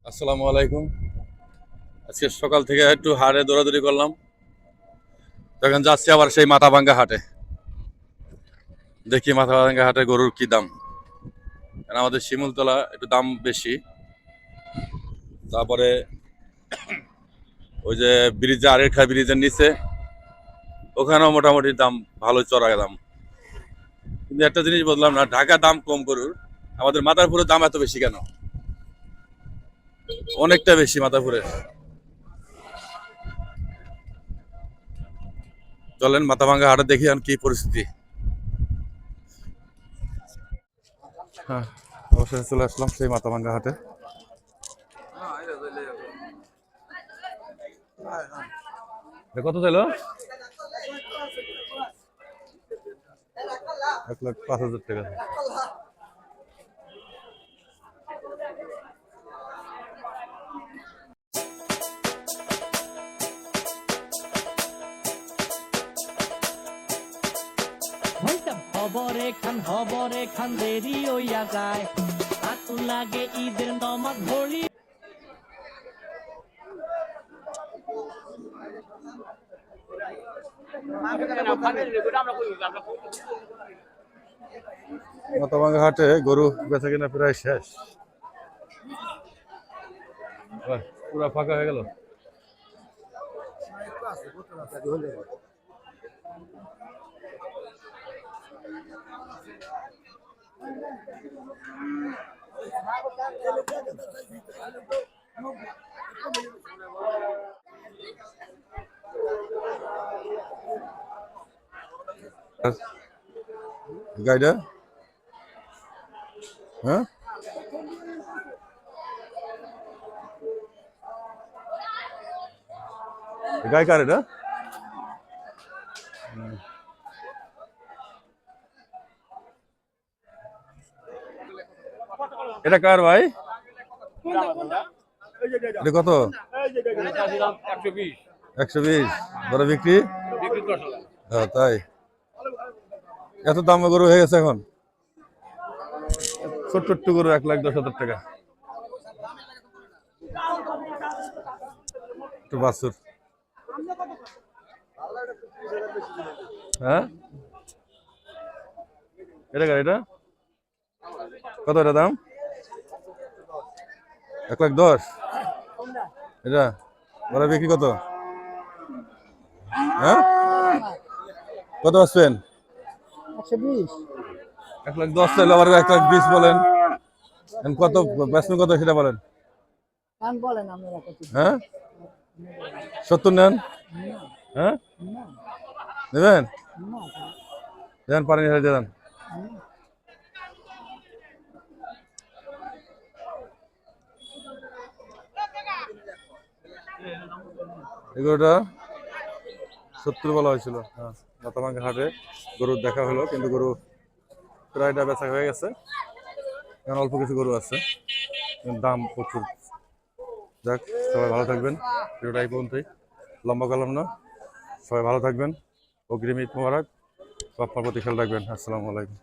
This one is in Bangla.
আসসালামু আলাইকুম। আজকে সকাল থেকে একটু হাটে দৌড়াদৌড়ি করলাম। তখন যাচ্ছি আবার সেই মাথাভাঙ্গা হাটে। দেখি মাথাভাঙ্গা হাটে গরুর কি দাম। কারণ আমাদের শিমুলতলা একটু দাম বেশি। তারপরে ওই যে ব্রিজে আরেকটা ব্রিজের নিচে ওখানেও মোটামুটি দাম ভালো চড়া দাম। কিন্তু একটা জিনিস বললাম না, ঢাকা দাম কম গরুর, আমাদের মাদারপুরের দাম এত বেশি কেন? অনেকটা বেশি মাদারপুরের। চলেন মাথাভাঙ্গা হাটে দেখি এখন কি পরিস্থিতি। হ্যাঁ, অবশ্যই চলে আসলাম সেই মাথাভাঙ্গা হাটে। কত ছিল? 1,05,000 টাকা। হবরে খান দেরি হইয়া যায় আতু লাগে ঈদের নমাজ ভরি। মাথাভাঙ্গা হাটে গরু বেচা কিনা প্রায় শেষ, পুরা ফাঁকা হয়ে গেল। গাইডা, হ্যাঁ, গাই কার এটা? এটা কার ভাই? এটা কত? 120। বড় বিক্রি? হ্যাঁ, তাই এত দাম গরু হয়ে গেছে এখন? ছোট্ট ছোট্ট গরু 1,10,000 টাকা। একটু বাছুর, হ্যাঁ, এটা কার এটা? কত এটা দাম? 1,10,000। এটা বড় বিক্রি কত? হ্যাঁ, কত আসবেন? 1,10,000 চাইলে আবার 1,20,000 বলেন। এখন কত বেচবেন, কত সেটা বলেন। হ্যাঁ, 70 নেন? হ্যাঁ, নেবেন? দেন, পানি দেন। এগুলোটা 70 বলা হয়েছিল। হ্যাঁ, মাথাভাঙ্গা হাটে গরুর দেখা হলো, কিন্তু গরু প্রায়টা বেচা হয়ে গেছে। এখন অল্প কিছু গরু আছে, কিন্তু দাম প্রচুর। যাক, সবাই ভালো থাকবেন। ভিডিওটা এই পর্যন্তই, লম্বা করলাম না। সবাই ভালো থাকবেন। অগ্রিম ঈদ মোবারক। আপনার প্রতি খেয়াল রাখবেন। আসসালামু আলাইকুম।